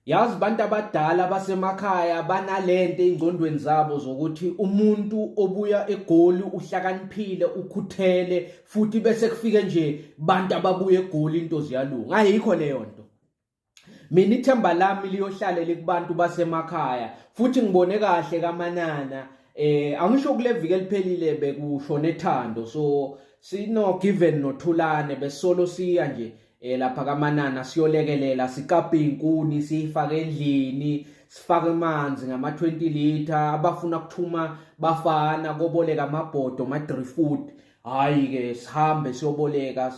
Yazi bantu abadala basemakhaya banalento ezingqondweni zabo zokuthi umuntu obuya eGoli uhlakaniphile ukhuthele futhi bese kufike nje bantu ababuya eGoli into ziyalunga. Ayikho leyo nto. Mina ithemba lami liyohlala likubantu basemakhaya futhi ngibone kahle kaManana angisho kule viki eliphelile bekushone Thando, so sino given noThulane besolo siya nje lapha kaManana siyolekelela, sikaphe inkuni sifake endlini, sifake amanzi ngama 20 liter, abafuna ukuthuma bafana koboleka amabhodo ma 3 foot. Hayi ke sihambe siyoboleka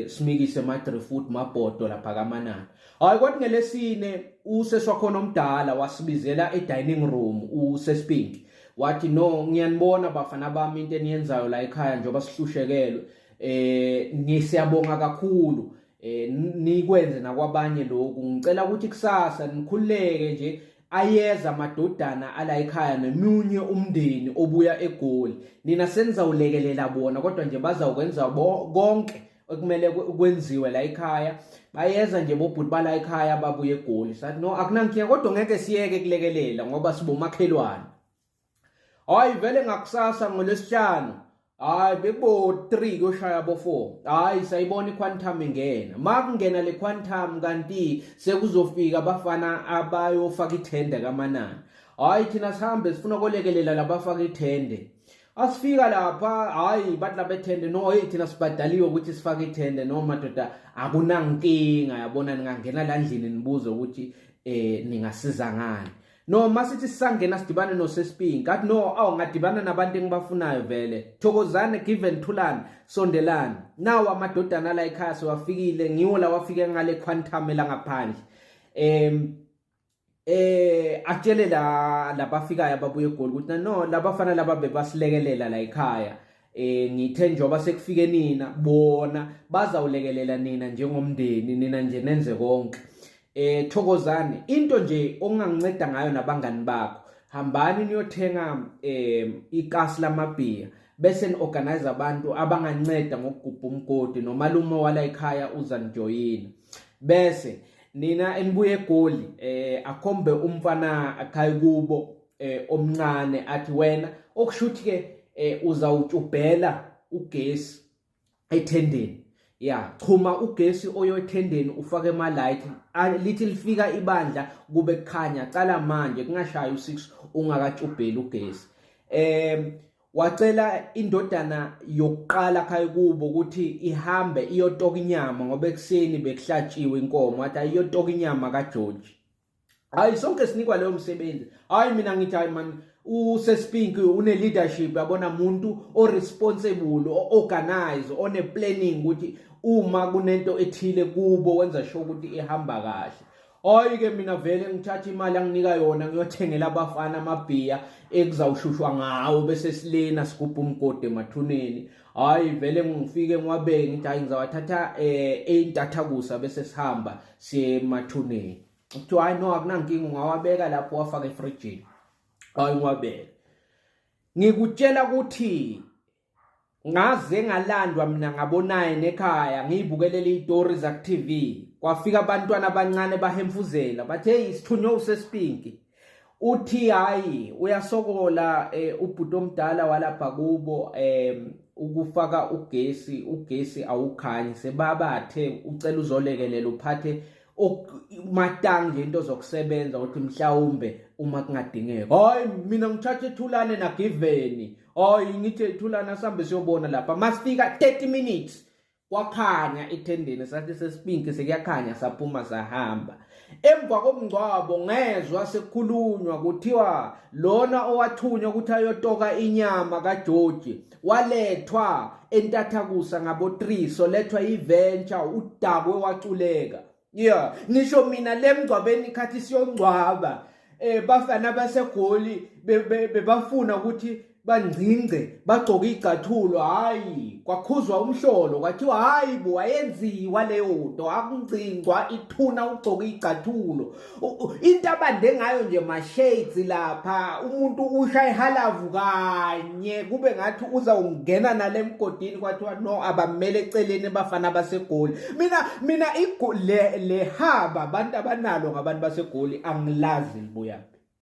simikise ma 3 foot mabhodo lapha kaManana. Hayi kodwa ngelesine useswakhona omdala wasibizela edining room usespinki. Wathi no ngiyanibona bafana bami into eniyenzayo la ekhaya njengoba sihlushekelwe, ngisiyabonga kakhulu, nikwenze nakwabanye lokhu, ngicela ukuthi kusasa nikhuleke nje ayeza amadodana ala ekhaya nemunye umndeni obuya eGoli, nina senizawulekelela bona kodwa nje bazawukwenza konke ekumele kwenziwe la ekhaya, bayeza nje bobhuti bala ekhaya babuye eGoli. Sathi no akunankinga kodwa ngeke siyeke kulekelela ngoba sibomakhelwane. Hayi vele ngakusasa ngolesihlanu, hayi bekubo 3 kuyoshaya bo 4, hayi sayibona iquantum ingena. Makungena le quantum kanti sekuzofika abafana abayofaka ithende kaManana. Hayi thina sihambe sifuna kolekelela labafaka ithende. Asifika lapha hayi bathi labethende no thina sibhadaliwe ukuthi sifake ithende, no madoda akunankinga yabona ningangena la ndlini nibuze ukuthi ningasiza ngani. No masithi sisangena sidibane nosespinki kathi no ngadibana nabantu engibafunayo vele, Thokozani given Thulane sondelana nawo amadodana la ekhaya sewafikile, ngiwo la wafike ngale quantum la ngaphandle. Atshele labafikayo ababuye eGoli ukuthi no labafana laba bebasilekelela la ekhaya, ngithe njoba sekufike nina bona bazawulekelela nina njengomndeni, nina nje nenze konke. Thokozani into nje onganginceda ngayo nabangani bakho, hambani niyothenga ikasi lamabhiya bese niorganize abantu abanganceda ngokugubha umgodi, nomalume wala ekhaya uza nijoyina, bese nina enibuye eGoli akhombe umfana akhaya kubo omncane athi wena okushuthi ke uzawutshubhela ugesi ethendeni. Ya chuma ugesi oyothendeni ufake ama light lithi lifika ibandla kube kukhanya, cala manje kungashaya u6 ungakatshubheli ugesi. Wacela indodana yokuqala khaya kubo ukuthi ihambe iyotoka inyama ngoba ekseni bekuhlatshiwe inkomo, wathi iyotoka inyama kaGeorge. Hayi sonke sinikwa leyo msebenzi. Hayi mina ngithi hayi man usespinki une leadership, yabona umuntu o responsible, o organize, one planning ukuthi uma kunento ethile kubo wenza sure ukuthi ihamba kahle. Hayi ke mina vele ngithatha imali anginika yona ngiyothengela abafana amabhiya ekuzawushushwa ngawo bese silena sigubha umgodi emathuneni. Hayi vele ngifike ngiwabeke ngithi hayi ngizawathatha eintathakusa bese sihamba siye emathuneni. Uthi hayi no akunankinga ungawabeka lapho wafaka efrijini. Hayi ngiwabeke. Ngikutshela ukuthi ngaze ngalandwa mina ngabonaye nekhaya ngiyibukelela izitori za TV, kwafika abantwana abancane bahemfuzela bathi hey sithunywe usespinki. Uthi hayi uyasokola ubhuti omdala walapha kubo ukufaka ugesi awukhanyi, sebabathe ucela uzolekelela uphathe matangi into zokusebenza ukuthi mhlawumbe uma kungadingeka. Hayi mina ngithathe ithulane na giveni, hayi ngithi ithulane asambe siyobona lapha, masifika 30 minutes kwakhanya ethendeni, sathi sespinki sekuyakhanya saphuma sahamba. Emva komngcwabo ngezwe sekukhulunywa kuthiwa lona owathunywa ukuthi ayotoka inyama kaGeorge walethwa entathakusa ngabo 3, so lethwa iventure udakwe waculeka. Yeah, ngisho mina lemgcwabeni khathi siyongcwaba bafana baseGoli bebafuna ukuthi bangcince bagcoka igcathulo, hayi kwakhuzwa umhlolo kwathiwa hayi bo wayenziwa leyo nto, akungcingwa ithuna ugcoka igcathulo. Into abande ngayo nje ma-shades lapha, umuntu usha ihalavu kanye kube ngathi uzawungena nale emgodini kwathiwa no abamele eceleni bafana baseGoli. Mina le haba abantu abanalo ngabantu baseGoli angilazi libuyaphi.